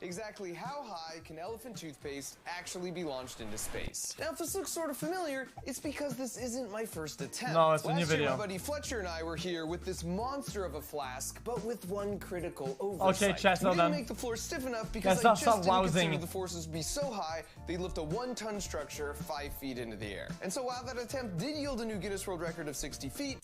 Exactly how high can elephant toothpaste actually be launched into space? Now, if this looks sort of familiar, it's because this isn't my first attempt. No, it's a new Last year, video. my buddy Fletcher and I were here with this monster of a flask, but with one critical oversight. Okay, Chess, we well didn't done. make the floor stiff enough because Guys, I stop just didn't consider wowsing. the forces would be so high, they'd lift a 1-ton structure 5 feet into the air. And so while that attempt did yield a new Guinness World Record of 60 feet,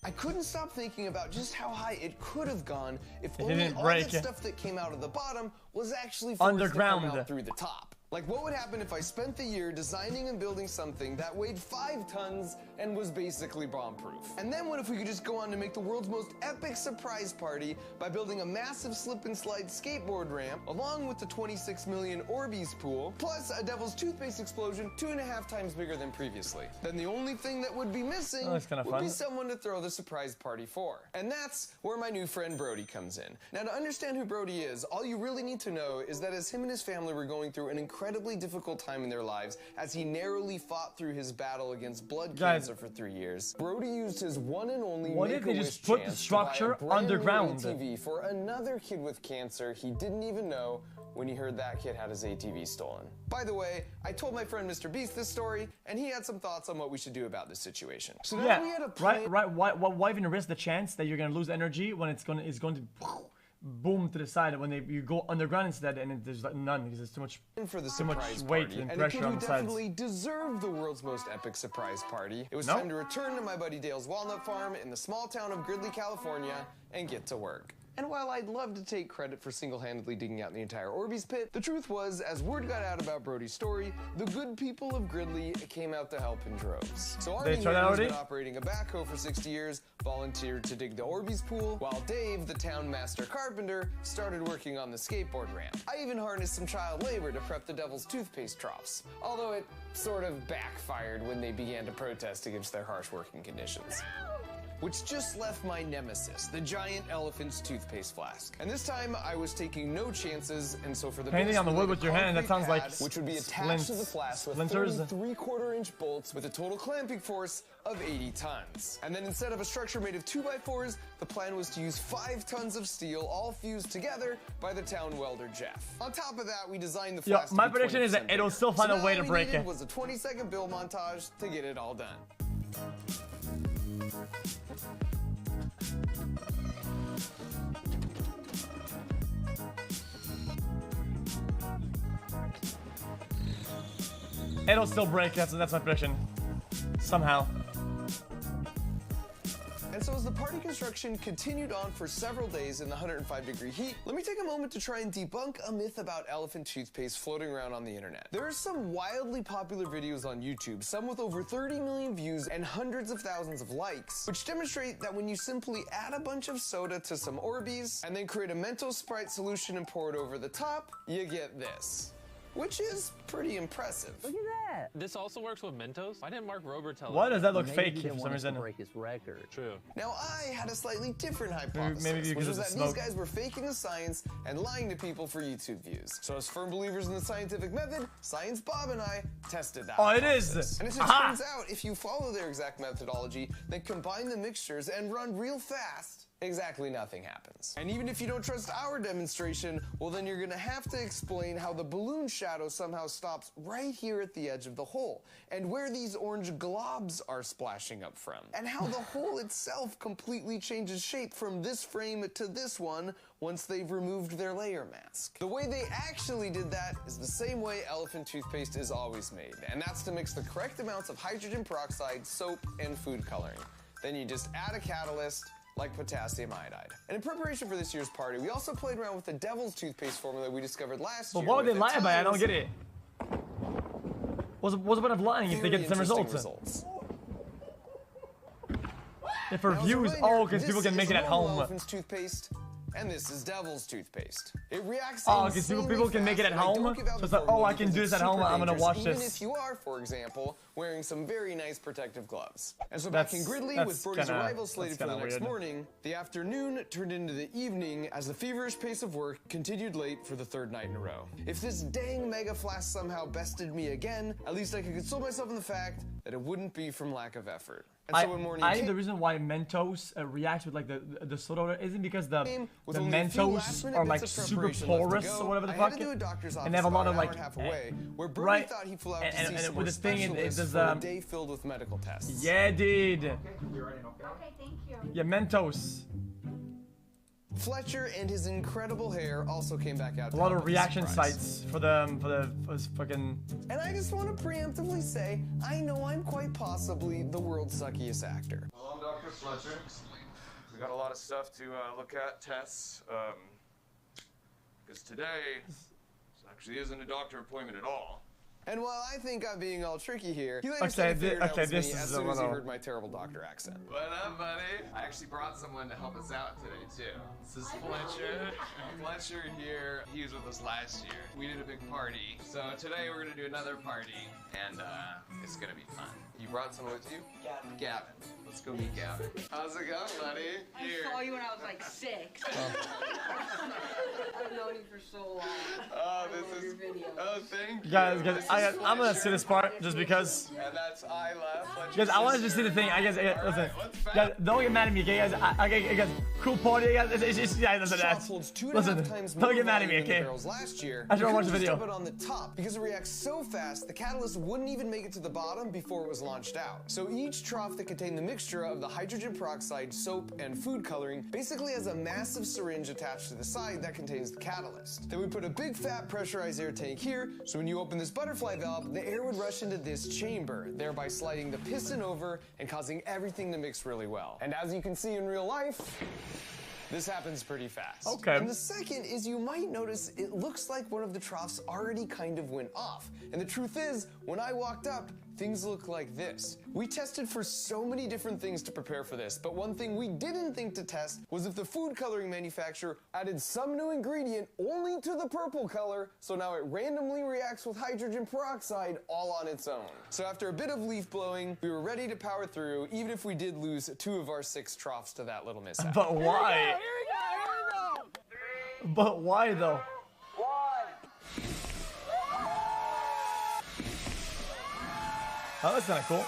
I couldn't stop thinking about just how high it could have gone if only all that stuff that came out of the bottom was actually forced to come out through the top. Like, what would happen if I spent the year designing and building something that weighed 5 tons and was basically bomb-proof? And then what if we could just go on to make the world's most epic surprise party by building a massive slip-and-slide skateboard ramp, along with the 26 million Orbeez pool, plus a Devil's Toothpaste explosion 2.5 times bigger than previously? Then the only thing that would be missing would be someone to throw the surprise party for. And that's where my new friend Brody comes in. Now, to understand who Brody is, all you really need to know is that as him and his family were going through an incredibly difficult time in their lives as he narrowly fought through his battle against blood cancer for 3 years, Brody used his one and only make-a-wish chance to buy a brand new ATV for another kid with cancer he didn't even know when he heard that kid had his ATV stolen. By the way, I told my friend Mr. Beast this story, and he had some thoughts on what we should do about this situation. So now we had a plan. Right. Why even risk the chance that you're gonna lose energy when it's going to boom to the side when you go underground instead, and there's like none because there's too much weight and pressure on the sides. Definitely deserved the world's most epic surprise party. It was time to return to my buddy Dale's walnut farm in the small town of Gridley, California, and get to work. And while I'd love to take credit for single-handedly digging out the entire Orbeez pit, the truth was, as word got out about Brody's story, the good people of Gridley came out to help in droves. So Arnie, who's been operating a backhoe for 60 years, volunteered to dig the Orbeez pool, while Dave, the town master carpenter, started working on the skateboard ramp. I even harnessed some child labor to prep the Devil's Toothpaste troughs, although it sort of backfired when they began to protest against their harsh working conditions. Which just left my nemesis, the giant elephant's toothpaste flask. And this time, I was taking no chances, and so for the painting on the wood with your hand, that sounds like which would be attached to the flask with 3/4-inch bolts with a total clamping force of 80 tons. And then instead of a structure made of 2x4s, the plan was to use 5 tons of steel, all fused together by the town welder Jeff. On top of that, we designed the flask. My prediction is that it'll still find a way to break it. Was a 20-second build montage to get it all done. It'll still break. That's my prediction. Somehow. And so as the party construction continued on for several days in the 105-degree heat, let me take a moment to try and debunk a myth about elephant toothpaste floating around on the internet. There are some wildly popular videos on YouTube, some with over 30 million views and hundreds of thousands of likes, which demonstrate that when you simply add a bunch of soda to some Orbeez and then create a Mentos Sprite solution and pour it over the top, you get this. Which is pretty impressive. Look at that. This also works with Mentos? Why didn't Mark Rober tell us? Why does that look fake for for some reason? Break his record. True. Now, I had a slightly different hypothesis, maybe which was that these guys were faking the science and lying to people for YouTube views. So as firm believers in the scientific method, Science Bob and I tested that. Oh, it is! And as it turns out, if you follow their exact methodology, then combine the mixtures and run real fast, exactly nothing happens. And even if you don't trust our demonstration, well then you're gonna have to explain how the balloon shadow somehow stops right here at the edge of the hole, and where these orange globs are splashing up from, and how the hole itself completely changes shape from this frame to this one once they've removed their layer mask. The way they actually did that is the same way elephant toothpaste is always made, and that's to mix the correct amounts of hydrogen peroxide, soap, and food coloring. Then you just add a catalyst, like potassium iodide. And in preparation for this year's party, we also played around with the Devil's Toothpaste formula we discovered last year. But what would they lie about? I don't get it. What's the point of lying if they get the same results? If for views, because people can make it at home. Elephant's toothpaste, and this is Devil's Toothpaste. It reacts because people can make it at home? So it's like, oh, I can do this at home, I'm gonna watch this. Even if you are, for example, wearing some very nice protective gloves. And so back in Gridley, with Brody's arrival slated for the next morning, the afternoon turned into the evening as the feverish pace of work continued late for the 3rd night in a row. If this dang mega flask somehow bested me again, at least I could console myself in the fact that it wouldn't be from lack of effort. The reason why Mentos reacts with like the soda odor isn't because the Mentos are like super porous or whatever the fuck, and they have a lot of like right. And with the thing, it does a day filled with medical tests. Yeah, dude. Okay, thank you. Yeah, Mentos. Fletcher and his incredible hair also came back out. A lot of reaction sites for fucking. And I just want to preemptively say, I know I'm quite possibly the world's suckiest actor. Hello, I'm Dr. Fletcher. We got a lot of stuff to look at, tests. Because today actually isn't a doctor appointment at all. And while I think I'm being all tricky here, he later said he figured out it was me as soon as he heard my terrible doctor accent. What up, buddy? I actually brought someone to help us out today, too. This is Fletcher. Fletcher here. He was with us last year. We did a big party. So today we're going to do another party, and it's going to be fun. You brought someone with you? Gavin. Let's go meet Gavin. How's it going, buddy? Here. I saw you when I was like 6. I've known you for so long. Oh, this is... Oh, thank you. Guys, I'm gonna see this part just because. And that's Isla. Guys, I wanted to see the thing. I guess, listen. Guys, don't get mad at me, okay, guys? Guys, cool party, guys. Listen, don't get mad at me, okay? Last year, I should watch the video. It on the top because it reacts so fast, the catalyst wouldn't even make it to the bottom before it was launched out. So each trough that contained the mixture of the hydrogen peroxide, soap, and food coloring basically has a massive syringe attached to the side that contains the catalyst. Then we put a big fat pressurized air tank here, so when you open this butterfly valve, the air would rush into this chamber, thereby sliding the piston over and causing everything to mix really well. And as you can see in real life, this happens pretty fast. Okay. And the second is you might notice it looks like one of the troughs already kind of went off. And the truth is, when I walked up, things look like this. We tested for so many different things to prepare for this, but one thing we didn't think to test was if the food coloring manufacturer added some new ingredient only to the purple color, so now it randomly reacts with hydrogen peroxide all on its own. So after a bit of leaf blowing, we were ready to power through, even if we did lose 2 of our 6 troughs to that little mishap. But why? Here we go. But why though? Oh, that's kind of cool.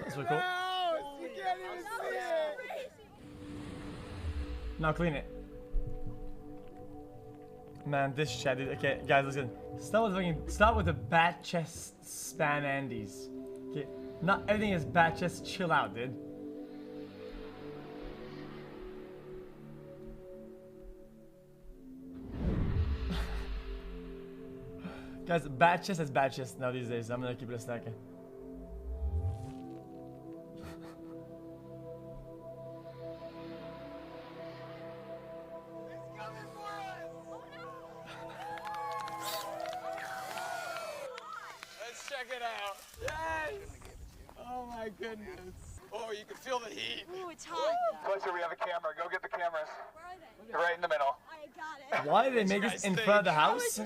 That's really cool. You can't even see it. Now clean it. Man, this chat, dude. Okay, guys, listen. Start with the bat chest spam Andes. Okay, not everything is bat chest. Chill out, dude. Guys, bat chest is bat chest now these days. I'm gonna keep it a stack. Check it out. Yes! Oh my goodness. Oh, you can feel the heat. Ooh, it's hot. Fletcher, we have a camera. Go get the cameras. Where are they? They're right in the middle. I got it. Why did they make this in front of the house?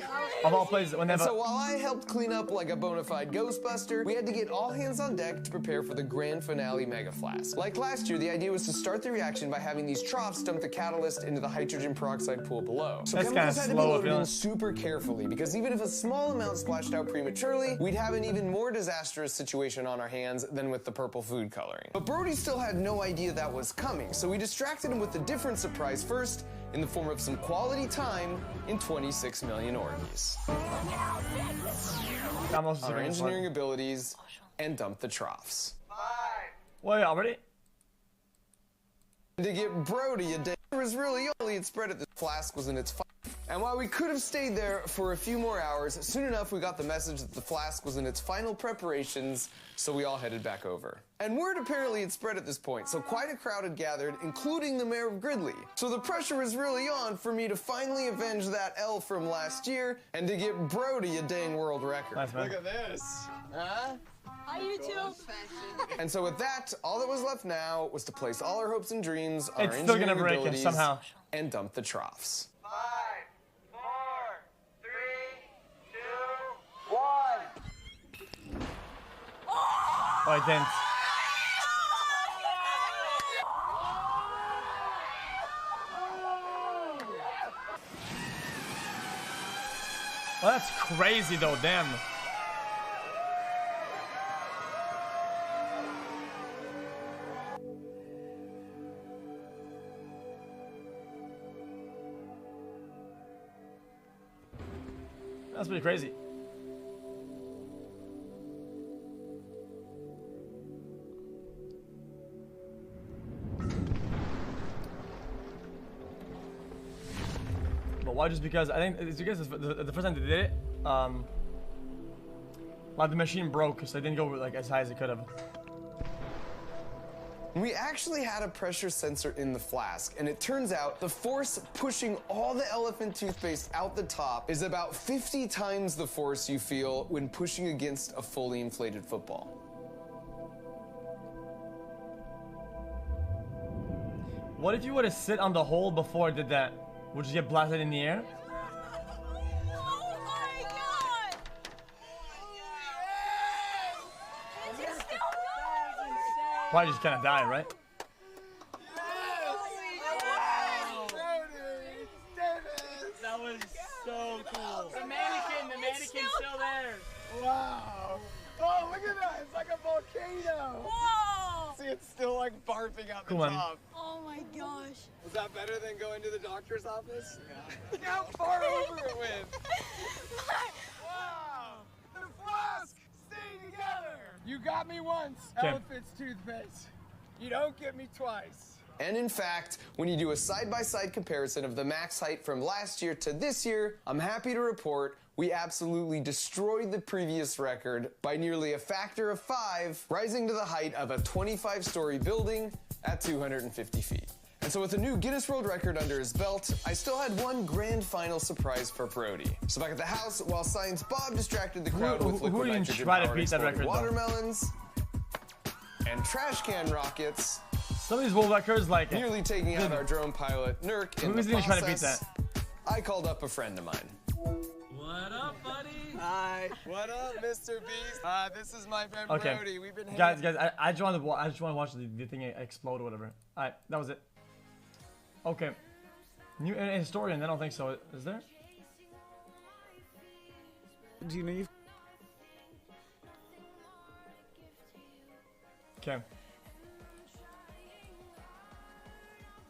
Of all places, whenever. So while I helped clean up like a bona fide Ghostbuster, we had to get all hands on deck to prepare for the grand finale mega flask. Like last year, the idea was to start the reaction by having these troughs dump the catalyst into the hydrogen peroxide pool below. So That's chemicals had to be loaded in feeling. super carefully, because even if a small amount splashed out prematurely, we'd have an even more disastrous situation on our hands than with the purple food coloring. But Brody still had no idea that was coming, so we distracted him with a different surprise first, in the form of some quality time in 26 million orgies. Our engineering abilities, and dump the troughs. Wait, already? To get Brody a day, it was really only it spread at the flask was in its and while we could have stayed there for a few more hours, soon enough we got the message that the flask was in its final preparations, so we all headed back over. And word apparently had spread at this point, so quite a crowd had gathered, including the mayor of Gridley. So the pressure was really on for me to finally avenge that L from last year and to get Brody a dang world record. Nice, man. Look at this. Huh? Hi, YouTube. And so with that, all that was left now was to place all our hopes and dreams on It's our still gonna engineering break it abilities somehow. and dump the troughs. 5, 4, 3, 2, 1. Oh, I didn't. Oh, that's crazy though, damn. That's pretty crazy. But why? Just because I think it's because the first time they did it, like the machine broke, so it didn't go like as high as it could have. We actually had a pressure sensor in the flask, and it turns out the force pushing all the elephant toothpaste out the top is about 50 times the force you feel when pushing against a fully inflated football. What if you were to sit on the hole before it did that? Would you get blasted in the air? Oh my god! Is it still going? Probably just kind of die, right? That was so cool. The mannequin's still there. Wow. Oh, look at that. It's like a volcano. Whoa! See, it's still like barfing out the Cool, man. top. Oh my gosh. Was that better than going to the doctor's office? Yeah. Look how far over it went. Wow. The flask stay together. You got me once, Okay. elephant's toothpaste. You don't get me twice. And in fact, when you do a side-by-side comparison of the max height from last year to this year, I'm happy to report we absolutely destroyed the previous record by nearly a factor of 5, rising to the height of a 25-story building at 250 feet. And so with a new Guinness World Record under his belt, I still had one grand final surprise for Brody. So back at the house, while Science Bob distracted the crowd with who liquid didn't nitrogen try to powered beat that exploding record, though? watermelons and trash can rockets, Some of these world records, like, nearly taking out our drone pilot, Nurk, in Who the isn't even trying to beat process, I called up a friend of mine. What up, buddy? Hi. What up, Mr. Beast? This is my friend okay, Brody. We've been guys, I just want to watch the thing explode or whatever. All right, that was it. Okay, new historian. I don't think so. Is there? Do you know you've Okay.